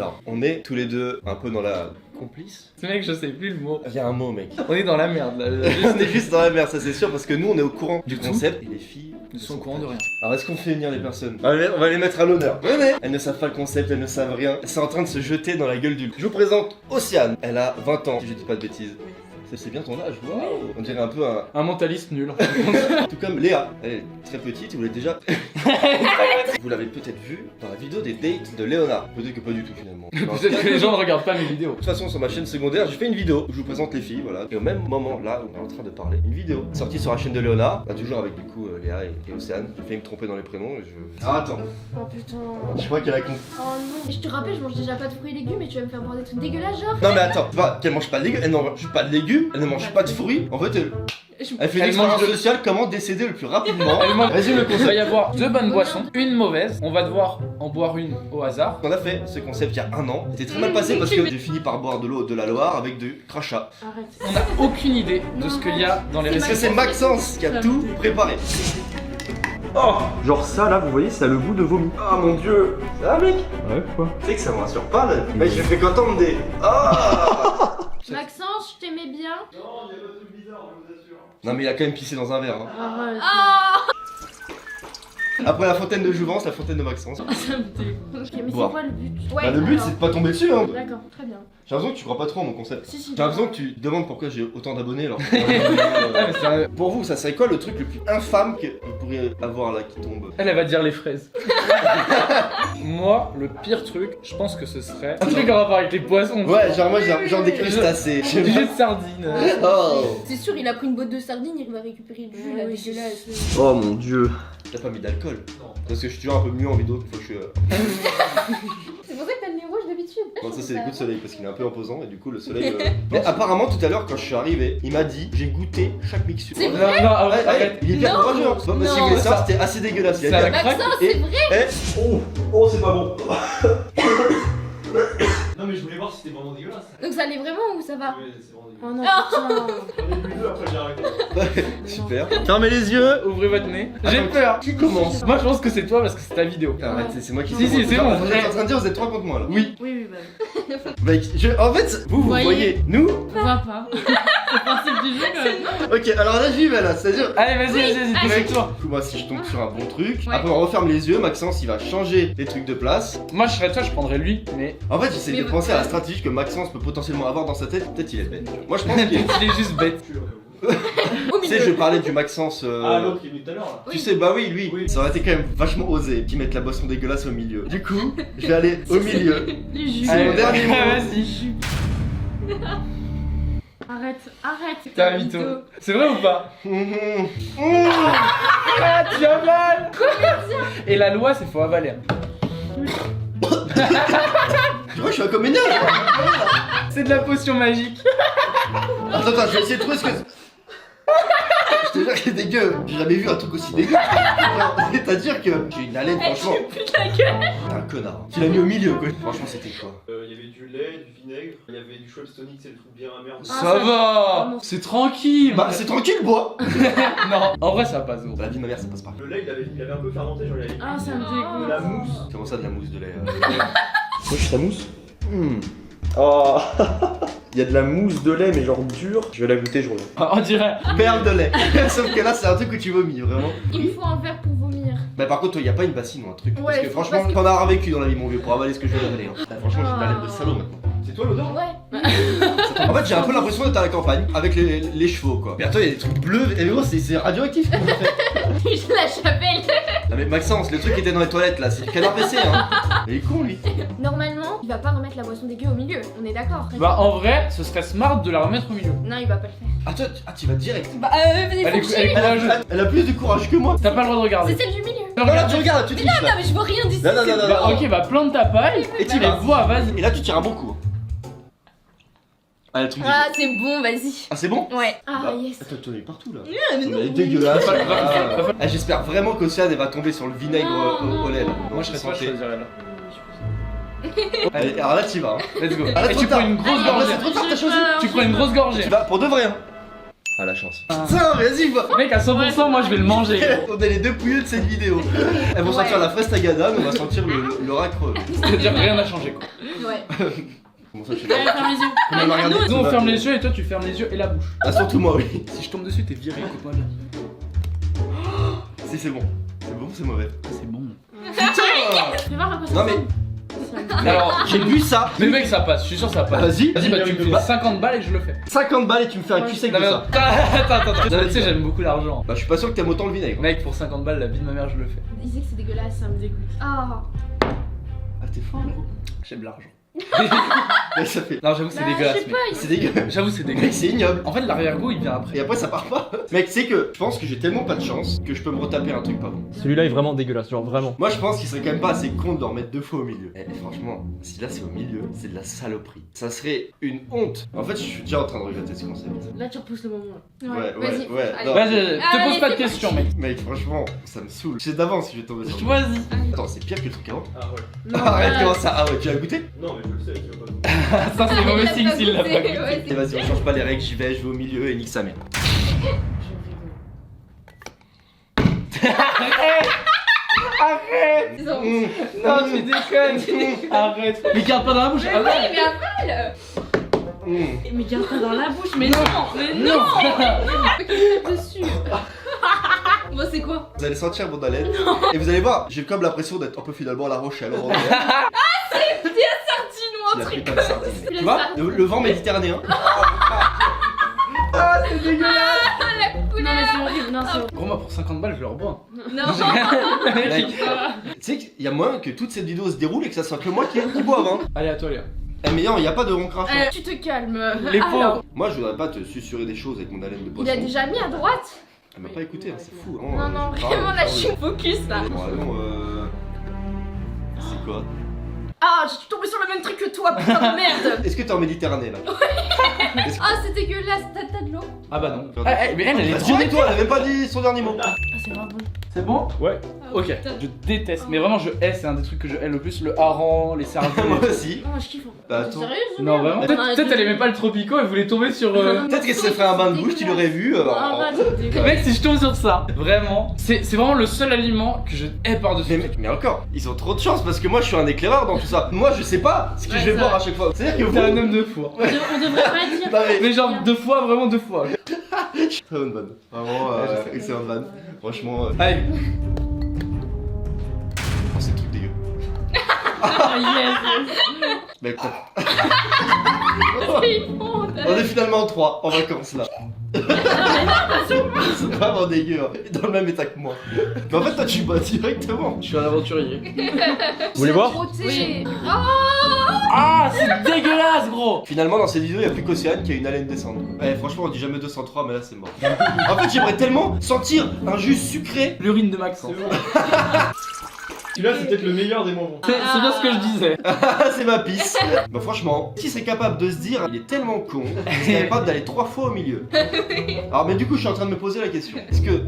Alors, on est tous les deux un peu dans la complice. Ce mec, je sais plus le mot. Il y a un mot, mec. On est dans la merde là. On est juste dans la merde, ça c'est sûr, parce que nous on est au courant du concept et les filles Ils sont au courant de rien. Alors est-ce qu'on fait venir les personnes? On va les mettre à l'honneur. Venez. Elles ne savent pas le concept, elles ne savent rien. Elles sont en train de se jeter dans la gueule du loup. Je vous présente Océane. Elle a 20 ans, si je dis pas de bêtises. C'est bien ton âge, waouh. On dirait un peu un... mentaliste nul. Tout comme Léa. Elle est très petite, vous l'avez déjà... Vous l'avez peut-être vu dans la vidéo des dates de Léonard. Peut-être que pas du tout finalement. Peut-être que les gens ne regardent pas mes vidéos. De toute façon, sur ma chaîne secondaire, j'ai fait une vidéo où je vous présente les filles, voilà. Et au même moment, là, où on est en train de parler, une vidéo sortie sur la chaîne de Léonard, bah, toujours avec du coup Léa et Océane. J'ai failli me tromper dans les prénoms et je... Ah, attends. Oh putain. Je crois qu'elle a compris. Oh non. Je te rappelle, je mange déjà pas de fruits et légumes et tu vas me faire boire des trucs dégueulasses, genre. Non mais attends, tu vois qu'elle mange pas de légumes, elle ne mange pas de légumes, elle ne mange pas de fruits. En fait, elle fait une expérience sociale, comment décéder le plus rapidement. Résume le Il va concept. y avoir 2 bonnes boissons, une mauvaise. On va devoir en boire une au hasard. On a fait ce concept il y a un an. C'était très mal passé parce que j'ai fini par boire de l'eau de la Loire avec du crachat. Arrête. On n'a aucune idée de ce qu'il y a dans les Parce que recettes. c'est Maxence qui a tout préparé. Oh, genre ça là, vous voyez, ça a le goût de vomi. Oh mon dieu. Ça va mec? Ouais, quoi? Tu sais que ça me rassure pas là. Mec, je fais qu'entendre des... Ah. Maxence, je t'aimais bien. Non, il y a pas de truc bizarre, je vous assure. Non mais il a quand même pissé dans un verre. Hein. Arrête. Ah. Après la fontaine de Jouvence, la fontaine de Maxence. Ça me dégoûte. Ok, mais c'est Boire. quoi le but? Bah, le but alors. c'est de pas tomber dessus hein. D'accord, très bien. J'ai l'impression que tu crois pas trop à mon concept. Si. J'ai l'impression que tu te demandes pourquoi j'ai autant d'abonnés alors. mais c'est Pour vous, ça serait quoi le truc le plus infâme que vous pourriez avoir là qui tombe? Elle va dire les fraises. Moi, le pire truc, je pense que ce serait un truc en rapport avec les poissons. Ouais, genre moi j'ai genre des crustacés. Du jus de sardines. Oh. C'est sûr, il a pris une botte de sardines, il va récupérer le jus là, dégueulasse. Oh mon dieu. T'as pas mis d'alcool? Non. Parce que je suis toujours un peu mieux en vidéo qu'il faut que je suis... C'est pour ça que t'as le nez rouge d'habitude. Bon ça c'est les coups de soleil parce qu'il est un peu imposant et du coup le soleil... Mais apparemment tout à l'heure quand je suis arrivé, il m'a dit j'ai goûté chaque mixture. C'est Non, vrai? non, Ouais, arrête. il est hyper Non. courageux hein. Bon, bah, si Non. vous voulez ça, c'était assez dégueulasse. Il Ça a va dit- craquer. Maxence, Et- c'est vrai? Oh c'est pas bon. Non mais je voulais voir si c'était vraiment dégueulasse. Donc ça allait vraiment ou ça va? Oui, c'est vraiment Oh dégueulasse. non, putain. J'en ai bu deux, après j'ai arrêté. Super. Fermez les yeux. Ouvrez votre nez. J'ai peur. Qui commence? Moi, je pense que c'est toi parce que c'est ta vidéo. Arrête, c'est moi qui... Si, si, c'est bon. Vous êtes en train de dire vous êtes 3 contre moi là. Oui. Oui, bah. Mec, en fait, vous Voyez. voyez, nous... On voit pas. C'est le principe du jeu quand même. Ok, alors là j'y vais là, c'est-à-dire... Allez, vas-y, Oui, vas-y, allez. décide-toi. Du coup, moi si je tombe sur un bon truc, Ouais. après on referme les yeux, Maxence il va changer les trucs de place. Moi, je serais toi, je prendrais lui, mais En fait, j'essaie Mais de penser à la stratégie que Maxence peut potentiellement avoir dans sa tête. Peut-être il est bête. Moi je pense il qu'il est juste bête. Au Tu sais, je parlais du Maxence. Ah l'autre qui est venu tout à l'heure là. Tu sais, bah oui, lui, Oui. ça aurait été quand même vachement osé qu'ils mettent la boisson dégueulasse au milieu. Du coup, je vais aller au milieu. Du jus. C'est mon dernier mot. Vas-y. Arrête. T'es un mytho. C'est vrai ou pas? Ah, tu avales. Et la loi, c'est faut avaler. Tu vois, je suis un comédien. C'est de la potion magique. Attends, je vais essayer de trouver ce que. Je te jure que c'est dégueu. J'ai jamais vu un truc aussi dégueu. Genre, c'est-à-dire que j'ai une haleine, franchement. Putain, la gueule. T'es un connard. Tu l'as mis au milieu, quoi. Franchement, c'était quoi? Il y avait du lait, du vinaigre, il y avait du Schweppes tonic, c'est le truc bien amer. Ça ça- va. non. C'est tranquille. Bah, c'est tranquille, bois. Non, en vrai, ça passe. La vie de ma mère, ça passe pas. Le lait il avait un peu fermenté, genre il avait Ah, ça me de dégoûte. la mousse. Comment ça, de la mousse de lait Moi, je suis ta mousse. Oh. Il y a de la mousse de lait, mais genre dure. Je vais la goûter, je reviens. On dirait. Perle de lait. Sauf que là, c'est un truc où tu vomis, vraiment. Il me faut un verre pour vomir. Bah, par contre, toi, y a pas une bassine ou un truc. Parce Ouais, que faut- franchement, parce que- t'en as vécu dans la vie, mon vieux, pour avaler ce que je vais avaler. Hein. Là, franchement, j'ai une haleine de salaud maintenant. C'est toi l'odeur? Ouais. En fait, j'ai un peu l'impression d'être à la campagne avec les chevaux, quoi. Mais attends, il y a des trucs bleus. Et gros, c'est radioactif. Je la chapelle. Non, mais Maxence, le truc qui était dans les toilettes là, c'est du canard PC, hein. Il est con, lui. Normalement, il va pas remettre la boisson dégueu au milieu. On est d'accord. Bah, en vrai, ce serait smart de la remettre au milieu. Non, il va pas le faire. Ah, toi, tu vas direct. Bah, vas-y, Elle faut est, que elle est j'y- courageuse. Elle a plus de courage que moi. T'as pas le droit de regarder. C'est celle du milieu. Non, là, tu regardes, tu triches Non, là. mais je vois rien d'ici. Non, non, non, c'est non, Bah, bon. ok, bah plante ta paille Et tu et vas. vois, vas-y. Et là, tu tires un bon coup. Ah, le truc Ah, c'est bon, vas-y. Ah, c'est bon? Ouais. Ah, Bah, yes. Attends, t'en es partout là. Ah, mais non. Elle est dégueulasse. Va- va- va- Ah, j'espère vraiment qu'Océane elle va tomber sur le vinaigre au lait là. Moi, je serais toi, je Santé. choisirais là. Allez, alors là, t'y vas. Hein. Let's go. Ah, là, Et trop tu tard. prends une grosse Ah, là, gorgée. c'est trop tard, t'as choisi. Tu prends une grosse gorgée. Tu vas pour de vrai. Hein. Ah la chance. Ah. Putain, vas-y, va. Mec, à 100%, moi je vais le manger. On est les deux pouilleux de cette vidéo. Elles vont sentir la fraise tagada, mais on va sentir le rat creux. C'est-à-dire rien n'a changé quoi. Ouais. Comment ça, je sais Allez, pas. ferme les yeux. On va regarder. Nous on ferme les yeux et toi tu fermes les yeux et la bouche. Ah, surtout moi, oui. Si je tombe dessus, t'es viré, écoute-moi bien. Si, c'est bon. C'est bon, c'est mauvais. Ah, c'est bon. Fais voir à quoi ça Non, mais- ressemble. Alors, J'ai bu ça. mais mec, ça passe, je suis sûr ça passe. Vas-y. Vas-y, bah tu me fais 50 balles et je le fais. 50 balles et tu me fais un cul sec de Non, mais ça. attends. Tu sais, j'aime beaucoup l'argent. Bah, je suis pas sûr que t'aimes autant le vinaigre. Mec, pour 50 balles, la vie de ma mère, je le fais. Il disait que c'est dégueulasse, ça me dégoûte. Ah. Ah, t'es fort, gros. J'aime l'argent. Mec, ça fait. Non, j'avoue, c'est Bah, dégueulasse, je sais mec. pas, C'est dégueulasse. J'avoue, c'est Mec, dégueulasse. c'est ignoble. En fait, l'arrière-goût, il vient après. Et après, ça part pas. Mec, tu sais que je pense que j'ai tellement pas de chance que je peux me retaper un truc pas bon. Celui-là est vraiment dégueulasse, genre vraiment. Moi, je pense qu'il serait quand même pas assez con de en mettre 2 fois au milieu. Et franchement, si là c'est au milieu, c'est de la saloperie. Ça serait une honte. En fait, je suis déjà en train de regretter ce concept. Là, tu repousses le moment. Ouais, Vas-y. ouais. Allez. Non. Vas-y, te Allez, pose pas de c'est questions, mec. Mec, franchement, ça me saoule. Je sais d'avance si je vais tomber sur le Vas-y. Attends, c'est pire que le truc avant. Ah ouais. Non, Arrête, ouais. comment ça? Ah ouais, tu as goûté? Non, mais je le sais, tu vas pas. Ça, c'est mauvais Il a signe pas s'il l'a pas goûté, goûté. ouais, Et vas-y, on change pas les règles, j'y vais au milieu et nique sa mère. Arrête. C'est ça. Non, tu déconnes. Arrête. Mais garde pas dans la bouche. Mais Ah oui, ouais. mais avale. Mais garde pas dans la bouche, mais non, mais non. Dessus. Bon, c'est quoi? Vous allez sentir mon haleine et vous allez voir, j'ai comme l'impression d'être un peu finalement à La Rochelle. Sardine ou un Il a truc. pris pas de sardine. C'est la Tu vois, sardine. le vent méditerranéen. Ah, c'est dégueulasse. Non, mais c'est horrible, non, c'est horrible. Gros, moi, pour 50 balles, je le rebois. Non. Mec, tu sais qu'il y a moyen que toute cette vidéo se déroule et que ça soit que moi qui boive, hein. Allez, à toi, Léa. Eh, mais non, il y a pas de roncrage. Tu te calmes. Les Alors, pauvres. Moi, je voudrais pas te susurrer des choses avec mon haleine de poisson. il a déjà mis à droite. Elle m'a pas écouté, hein, c'est fou. Non, non, vraiment, là, je suis focus là. Bon, allons, c'est quoi? Ah, je suis tombée sur le même truc que toi, putain de merde. Est-ce que t'es en Méditerranée là? Ah, c'est dégueulasse. T'as de l'eau? Ah bah non. Mais elle est Vas-y, trop dis-toi, elle avait même pas dit son dernier mot. Ah, c'est pas bon. C'est bon? Ouais. Ok. Je déteste, mais vraiment, je hais, c'est un des trucs que je hais le plus, le hareng, les sardines. Moi aussi. Non, je kiffe. Bah, T'es attends. sérieuse? Non, vraiment. Peut-être elle aimait pas le tropico, elle voulait tomber sur. Peut-être qu'elle s'est fait un bain de bouche, tu l'aurais vu. Ah, bah, c'est dégueulasse. Mec, si je tombe sur ça, vraiment, c'est vraiment le seul aliment que je hais par-dessus. Mais encore, ils ont trop de chance parce que moi je suis un éclaireur dans tout ça. Moi je sais pas ce que Ouais, je vais ça boire va. à chaque fois. C'est-à-dire que T'es un vous. homme de four. On devrait pas dire. Non, mais- Mais genre 2 fois, vraiment 2 fois. Très bonne vanne. Vraiment, Ouais, je sais. excellente vanne. Franchement. Allez. Oh, c'est le truc dégueu. Ah, yes. Mec, C'est immonde. on est finalement 3 en vacances là. C'est vraiment dégueu, hein. Dans le même état que moi. Mais en fait, toi tu bois directement. Je suis un aventurier. Vous voulez voir? Frotté. Ah, c'est dégueulasse, gros. Finalement, dans cette vidéo, il n'y a plus qu'Océane qui a une haleine descendante. Ouais, franchement, on dit jamais 203, mais là c'est mort. En fait, j'aimerais tellement sentir un jus sucré. L'urine de Maxence. Celui-là, c'est peut-être le meilleur des moments. C'est bien ce que je disais. Ah, c'est ma pisse. Bah, franchement, si c'est capable de se dire, il est tellement con, qu'il est capable d'aller 3 fois au milieu. Alors, mais du coup, je suis en train de me poser la question. Est-ce que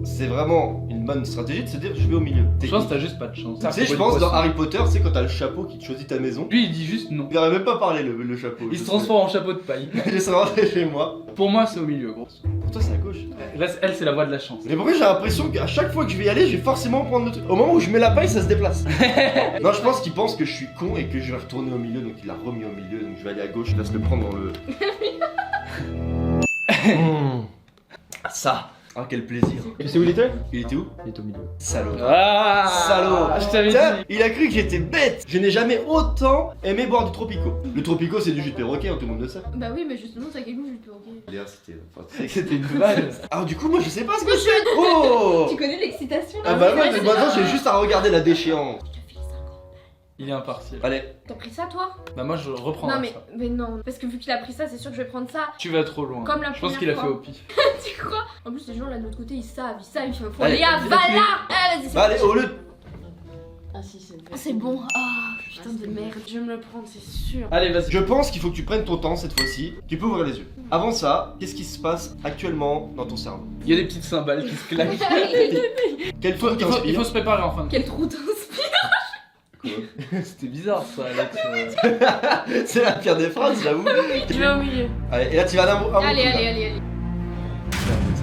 c'est vraiment une bonne stratégie de se dire, je vais au milieu? Je pense que t'as juste pas de chance. Tu sais, je pense dans Harry Potter, tu sais, quand t'as le chapeau qui te choisit ta maison, Lui, il dit juste non. il aurait même pas parlé le chapeau. Il se transforme en chapeau de paille. Il est rentré chez moi. Pour moi, c'est au milieu, gros. Pour toi, c'est à gauche. Là, elle, c'est la voie de la chance. Mais pourquoi j'ai l'impression qu'à chaque fois que je vais y aller, je vais forcément prendre le truc. Au moment où je mets la paille, ça se déplace. Non, je pense qu'il pense que je suis con et que je vais retourner au milieu, donc il l'a remis au milieu, donc je vais aller à gauche, il va se le prendre dans le. Ça. Ah, quel plaisir. Tu sais où il était? Il était où? Il est au milieu. Salaud. Ah, Salaud. Je t'avais Tiens, dit. il a cru que j'étais bête. Je n'ai jamais autant aimé boire du Tropico. Le Tropico, c'est du jus de perroquet, hein, tout le monde le sait. Bah oui, mais justement, t'as quelque chose, je peux ok. Léa, c'était. C'était une vanne. Alors, du coup, moi, je sais pas ce que je fais. Oh. Tu connais l'excitation là? Ah, bah, moi, maintenant, j'ai juste à regarder la déchéance. Je te file 50. Il est impartial. Allez. T'as pris ça toi? Bah, moi, je reprends Non, ça. mais non. Parce que vu qu'il a pris ça, c'est sûr que je vais prendre ça. Tu vas trop loin. Comme la Je pense première qu'il a fait fois. au pif. Tu crois? En plus, les gens là de l'autre côté, ils savent, ils font Allez, Léa, va vas-y. là! Ah, vas-y, c'est Bah, allez, bon. au lieu. Ah, si, c'est Ah, c'est bon. Ah, putain de merde. Je vais me le prendre, c'est sûr. Allez, vas-y. Je pense qu'il faut que tu prennes ton temps cette fois-ci. Tu peux ouvrir les yeux. Avant ça, qu'est-ce qui se passe actuellement dans ton cerveau? Il y a des petites cymbales qui se claquent. Quel truc Il t'inspire? faut se préparer en fin de Quel trou t'inspire? C'était bizarre ça, Alex. C'est la pire des phrases, j'avoue. Je vais au milieu. Allez, et là tu vas d'un mot. Allez, allez, allez, allez.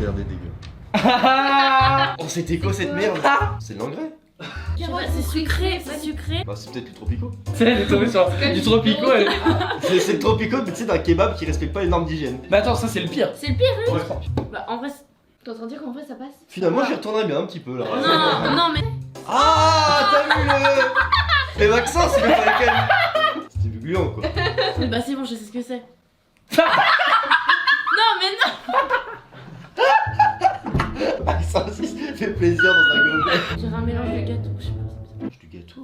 Ça a l'air d'être dégueu. Oh, c'était quoi cette merde? C'est de l'engrais? C'est sucré, c'est sucré. Bah, c'est peut-être les tropicaux. Tu sais, elle est tombée sur du tropico. Elle... C'est le tropico, mais tu sais, d'un kebab qui respecte pas les normes d'hygiène. Mais attends, ça c'est le pire. C'est le pire, lui. Bah en vrai, T'es en train de dire qu'en vrai ça passe? Finalement, j'y retournerais bien un petit peu là. non mais Ah, t'as vu le. Les vaccins, c'est même pas lequel. C'était du gluant quoi. bah c'est bon, je sais ce que c'est. Non mais non. Ah, ça aussi, ça fait plaisir dans un gobelet. J'ai un mélange de gâteau, je sais pas. Mange du gâteau.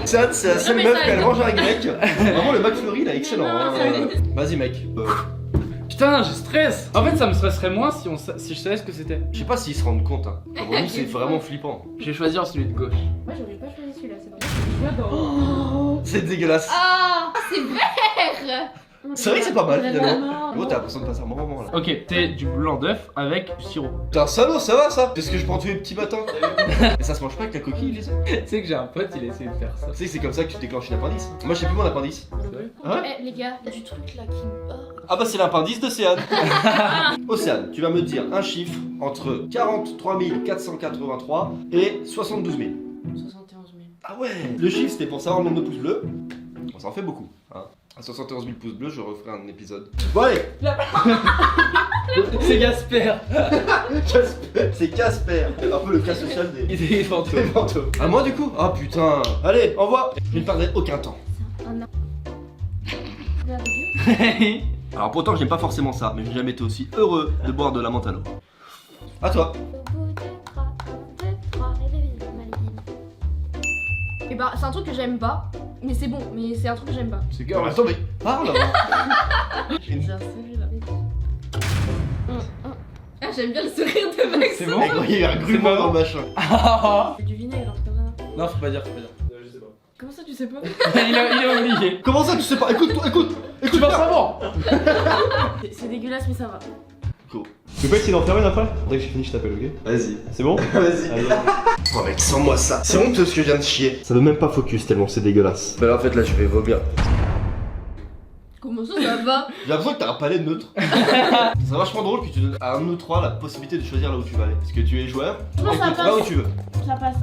Ça, c'est la seule mais meuf ça, qu'elle non. mange un grec. Vraiment, le McFlurry là, excellent. Non, hein. ça- Vas-y, mec. Putain, je stresse. En fait, ça me stresserait moins si je savais ce que c'était. Je sais pas s'ils se rendent compte. Hein. Pour nous, c'est vraiment flippant. Je vais choisir celui de gauche. Moi j'aurais pas choisi celui-là, c'est bon. C'est dégueulasse. Ah, c'est vert. C'est vrai que c'est pas mal finalement. Vraiment. Gros, t'as l'impression de passer un bon moment là. Ok, t'es du blanc d'œuf avec du sirop. T'es un salaud, ça va ça? Parce que je prends tous les petits matins. Mais ça se mange pas avec la coquille, les œufs. Tu sais que j'ai un pote, il a essayé de faire ça. Tu sais que c'est comme ça que tu déclenches une appendice. Moi, je sais plus mon appendice. Hein? Eh les gars, y a du truc là qui me. Ah bah c'est l'appendice d'Océane. Océane, tu vas me dire un chiffre entre 43 483 et 72 000. 71 000. Ah ouais. Le chiffre c'était pour savoir le nombre de pouces bleus. Bon, ça en fait beaucoup. Hein. À 71 000 pouces bleus, je referai un épisode. Bon allez. C'est Gasper. Casper. C'est Casper. Un peu le cas social des Il est fantôme. fantômes. À moi du coup? Ah putain. Allez, envoie. Je ne perdrai aucun temps. Un an. Regarde, dégueu. Alors pourtant j'aime pas forcément ça, mais j'ai jamais été aussi heureux de boire de la menthe à l'eau. À toi. Et bah c'est un truc que j'aime pas, mais c'est bon, mais c'est un truc que j'aime pas. C'est Non, mais attends, mais parle. J'ai un celui-là. Ah j'aime bien le sourire de Max. C'est bon? Eh, gros, il y a un grumeau dans le machin. C'est du vinaigre, un truc comme ça. Non, faut pas dire, faut pas dire. Je sais pas. Comment ça tu sais pas? il a oublié. Comment ça tu sais pas? Écoute, écoute. Tu vas savoir. C'est dégueulasse mais ça va. Tu peux essayer d'en faire une après? Dès que j'ai fini, je t'appelle, ok? Vas-y. C'est bon? Vas-y. Allez. Oh mec, sens-moi ça. C'est honteux ce que je viens de chier. Ça veut même pas focus tellement c'est dégueulasse. Bah là en fait là je vais vomir. Comment ça va? J'ai l'impression que t'as un palais neutre. C'est vachement drôle que tu donnes à un de nous trois la possibilité de choisir là où tu vas aller. Parce que tu es joueur. Non, ça Écoute, va où passe. tu veux. Ça passe.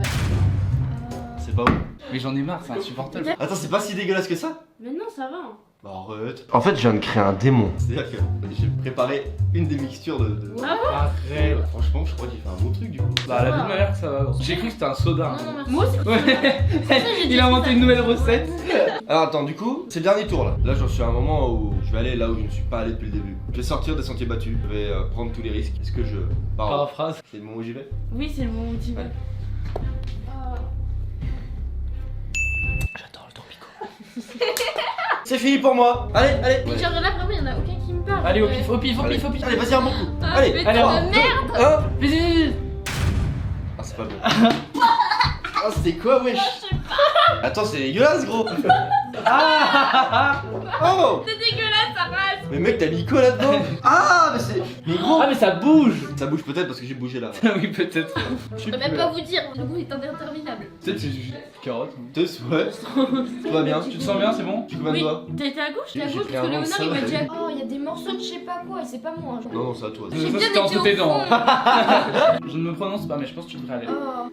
C'est pas où? Mais j'en ai marre, c'est insupportable. Attends, c'est pas si dégueulasse que ça? Mais non, ça va. Bah arrête. En fait, je viens de créer un démon. C'est-à-dire que j'ai préparé une des mixtures de... Arrête. Franchement, je crois qu'il fait un bon truc du coup. Bah, la vie de ma mère, ça va. J'ai cru que c'était un soda. Non, non, merci. Moi aussi. Ouais. j'ai dit Il a inventé une nouvelle recette. Alors attends, du coup, c'est le dernier tour là. Là, j'en suis à un moment où je vais aller là où je ne suis pas allé depuis le début. Je vais sortir des sentiers battus. Je vais prendre tous les risques. Est-ce que je... Pardon. Paraphrase. C'est le moment où j'y vais? Oui, c'est le moment où tu vas. Ouais. Ah. J'adore le tropico. C'est fini pour moi. Allez, allez. Mais genre là vraiment y'en a aucun qui me parle. Allez, au pif, au pif, au pif, au pif. Allez, vas-y, un bon coup. Ah, Allez, putain allez, de on va. merde. Hein? Vite, vite, vite. Ah, c'est pas bon. Ah, c'était quoi, wesh? Attends, c'est dégueulasse, gros. Oh. C'est dégueulasse, ça passe. Mais mec, t'as mis quoi là-dedans? Ah, mais c'est... Mais gros. Ah, mais ça bouge. Ça bouge peut-être parce que j'ai bougé là. Oui, peut-être. Je peux même pas vous dire, le goût est interminable. Peut-être c'est juste carotte. Ouais. Tout va bien. Tu te sens bien, c'est bon? Tu combien de Oui, doigts? t'as été à gauche? La J'ai gauche, pris parce un que vent de Léonard il m'a ça. dit oh il y a des morceaux de je sais pas quoi et c'est pas moi. Genre. Non, non, c'est à toi. J'ai Ça, bien c'était entre été au tes fond. dents. Je ne me prononce pas, mais je pense que tu devrais aller. Oh.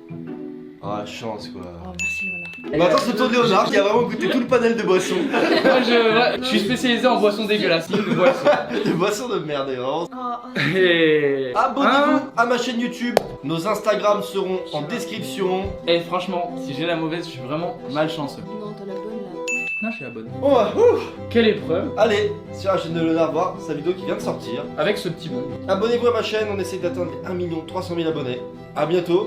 Ah, la chance quoi. Oh, merci Léonard. Bah attends, c'est le tour de Léonard qui a vraiment goûté tout le panel de boissons. Moi, je suis spécialisé en boissons dégueulasses. De boissons. De boissons de merde, et vraiment. Oh, Et... Abonnez-vous à ma chaîne YouTube. Nos Instagrams seront en description. Et franchement, si j'ai la mauvaise, je suis vraiment malchanceux. non, t'as la bonne là. Non, je suis la bonne. Bon bah, ouf. Quelle épreuve Allez, sur la chaîne de Léonard, voir sa vidéo qui vient de sortir. avec ce petit bout. Abonnez-vous à ma chaîne, on essaie d'atteindre les 1 300 000 abonnés. A bientôt.